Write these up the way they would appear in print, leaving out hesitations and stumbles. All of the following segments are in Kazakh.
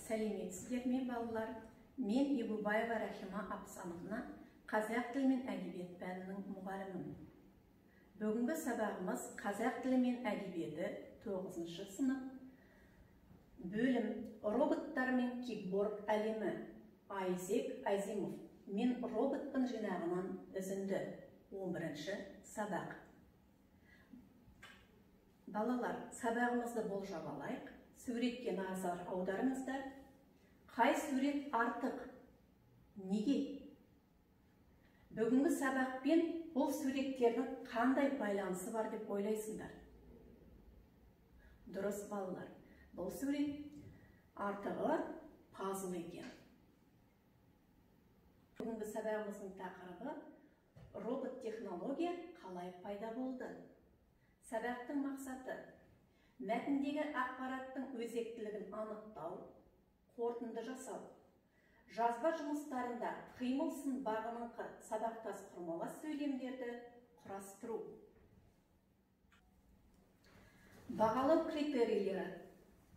Сәлеметсіздер ме, балалар? Мен Ебубаева Рахима Апсановна, қазақ тілі мен әдебиет пәнінің мұғалімімін. Бүгінгі сабағымыз қазақ тілі мен әдебиеті 9-шы сынып. Бөлім роботтар мен киборг әлемі. Айзек Азимов. Мен роботпын жинағынан үзінді. 11-ші сабақ. Балалар, сабағымызды болжап алайық. Суретке назар аударыңыздар. Қай сурет артық? Неге? Бүгінгі сабақпен бұл суреттердің қандай байланысы бар деп ойлайсыңдар? Дұрыс, балалар. Бұл сурет артығы пазл екен. Бүгінгі сабағымыздың тақырыбы робот технология қалай пайда болды? Сабақтың мақсаты мәтіндегі ақпараттың өзектілігін анықтау, қорытынды жасау. Жазба жұмыстарында қимыл сын бағыныңқы сабақтас құрмалас сөйлемдерді құрастыру. Бағалау критерийлері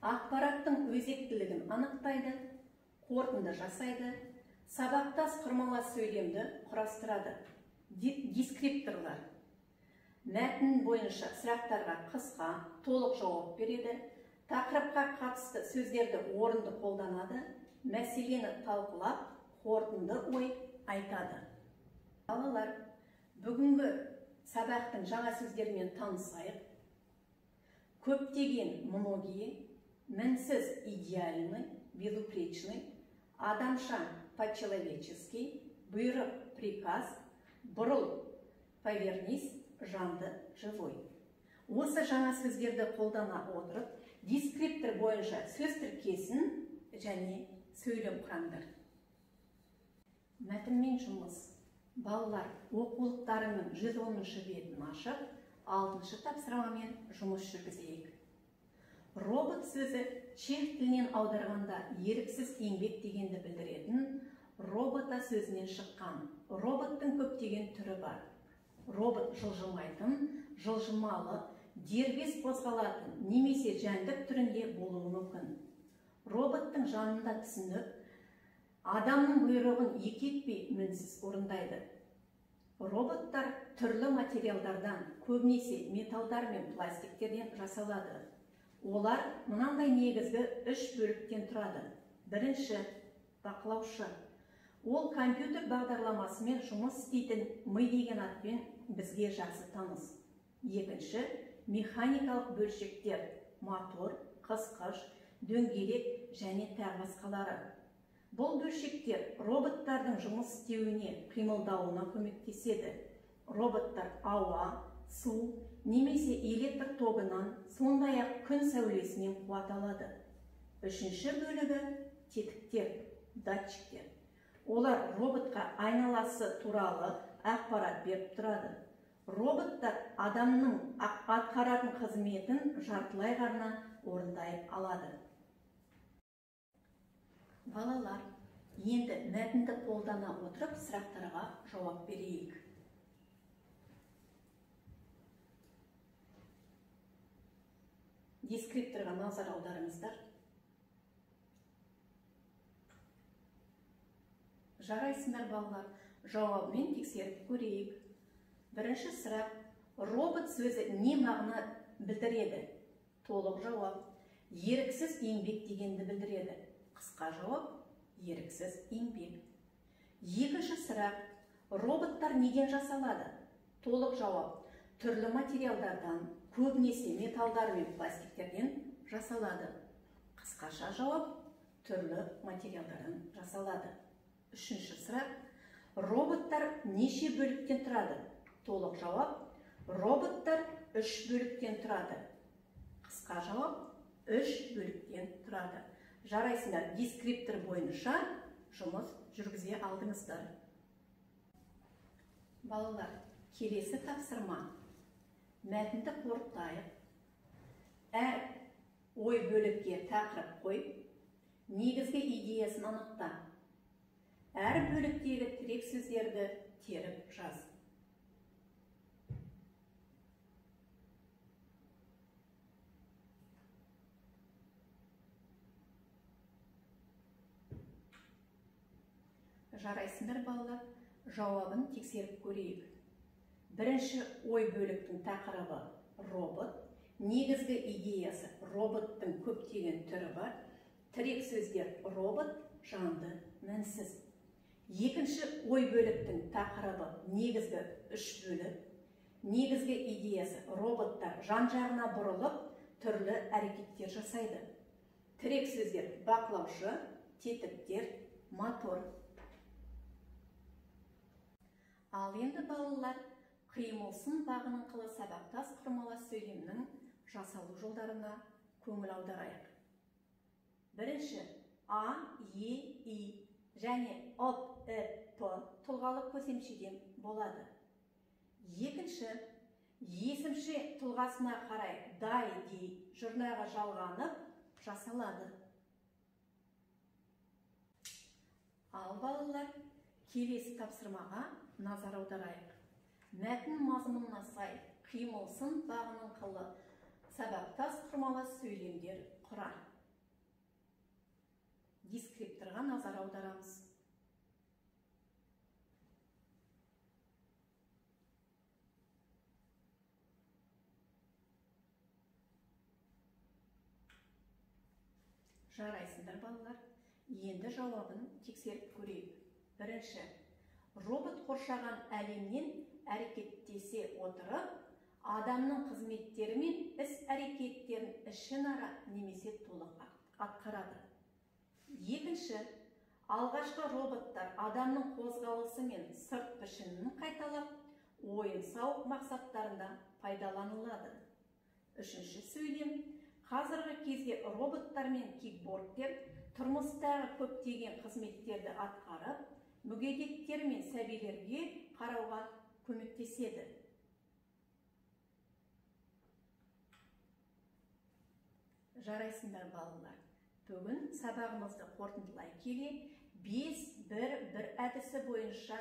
ақпараттың өзектілігін анықтайды, қорытынды жасайды, сабақтас құрмалас сөйлемді құрастырады. Дескрипторлар мәтін бойынша сұрақтарға қысқа, толық жауап береді, тақырыпқа қатысты сөздерді орынды қолданады, мәселені талқылап, қорытынды ой айтады. Балалар, бүгінгі сабақтың жаңа сөздерімен танысайық. Көптеген многие, мінсіз идеальный, безупречный, адамша по-человечески, бұйрық приказ, бұрыл повернись, жанды живой. Осы жаңа сөздерді қолдана отырып, дескриптор бойынша сөз тіркесін және сөйлем құраңдар. Мәтінмен жұмыс. Балалар, оқулықтарының 110-шы бетін ашып, 6-шы тапсырмамен жұмыс жүргізейік. Робот сөзі чех тілінен аударғанда еріксіз еңбек дегенді білдіретін робота сөзінен шыққан. Роботтың көптеген түрі бар. Робот жылжымайтын, жылжымалы, дербес қозғалатын, немесе жәндік түрінде болуы мүмкін. Роботтың жанында түсініп, адамның бұйрығын екі етпей мінсіз орындайды. Роботтар түрлі материалдардан, көбінесе металдар мен пластиктерден жасалады. Олар мынандай негізгі 3 бөліктен тұрады. Бірінші, бақылаушы. Ол компьютер бағдарламасымен жұмыс істейтін ми деген атпен бізге жақсы таныс. Екінші, механикалық бөлшектер, мотор, қысқыш, дөңгелек және тағы басқалары. Бұл бөлшектер роботтардың жұмыс істеуіне, қимылдауына көмектеседі. Роботтар ауа, су, немесе электр тогынан, сондай-ақ күн сәулесінен қуат алады. Үшінші бөлігі тетіктер, датчиктер. Олар роботқа айналасы туралы ақпарат беріп тұрады. Роботтар адамның атқаратын қызметін жартылай ғана орындай алады. Балалар, енді мәтінді қолдана отырып сұрақтарға жауап берейік. Дескрипторға назар аударыңыздар. Жарайсыңдар, балалар, жауабымен тексеріп көрейік. Бірінші сұрақ, робот сөзі не мағына білдіреді? Толық жауап, еріксіз еңбек дегенді білдіреді. Қысқа жауап, еріксіз еңбек. Екінші сұрақ, роботтар неден жасалады? Толық жауап, түрлі материалдардан, көбінесе металдар мен пластиктерден жасалады. Қысқаша жауап, түрлі материалдардан жасалады. Үшінші сұрақ, роботтар неше бөліктен тұрады? Толық жауап, роботтар 3 бөліктен тұрады. Қысқа жауап, 3 бөліктен тұрады. Жарайсыңдар, дескриптор бойынша жұмыс жүргізе алдыңыздар. Балалар, келесі тапсырма. Мәтінді қорытайық. Әр ой бөлікке тақырып қойып, негізгі идеясын анықта. Әр бөліктегі тірек сөздерді теріп жаз. Жарайсыңдар балалар, жауабын тексеріп көрейік. Бірінші ой бөліктің тақырыбы робот. Негізгі идеясы роботтың көптеген түрі бар. Тірек сөздер робот, жанды, мінсіз. Екінші ой бөліктің тақырыбы негізгі үш бөлік. Негізгі идеясы роботтар жан-жағына бұрылып, түрлі әрекеттер жасайды. Тірек сөздер бақылаушы, тетіктер, мотор. Ал енді балалар, қимылсын бағыныңқылы сабақтас құрмалас сөйлемнің жасалу жолдарына көңіл аударайық. Бірінші, а, е, и және ып, іп, п тұлғалы көсемшеден болады. Екінші, есімше тұлғасына қарай дай, дей жұрнағы жалғанып жасалады. Ал балалар, келесі тапсырмаға назар аударайық. Мәтін мазмұнына сай қимылсын бағыныңқылы сабақтас құрмалас сөйлемдер құрар. Дескрипторға назар аударамыз. Жарайсыңдар балалар, енді жауабын тексеріп көрейік. Бірінші, робот қоршаған әлемнен әрекеттесе отырып, адамның қызметтері мен іс-әрекеттерін ішінара немесе толық атқарады. Екінші, алғашқы роботтар адамның қозғалысы мен сырт пішінін қайталап, ойын-сауық мақсаттарында пайдаланылады. Үшінші сөйлем, қазіргі кезде роботтар мен кикбордтер тұрмыстағы көптеген қызметтерді атқарып, мүгедектер мен сәбилерге қарауға көмектеседі. Жарайсыңдар балалар. Бүгін сабағымызды қорытындылай келе 5-1-1 әдісі бойынша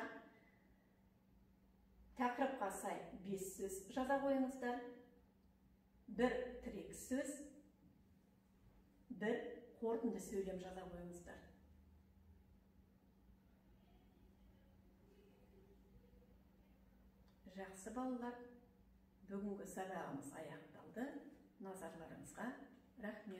тақырыпқа сай 5 сөз жаза қойыңыздар. 1 тірек сөз, 1 қорытынды сөйлем жаза қойыңыздар. Жақсы балалар, бүгінгі сабағымыз аяқталды. Назарларыңызға рахмет.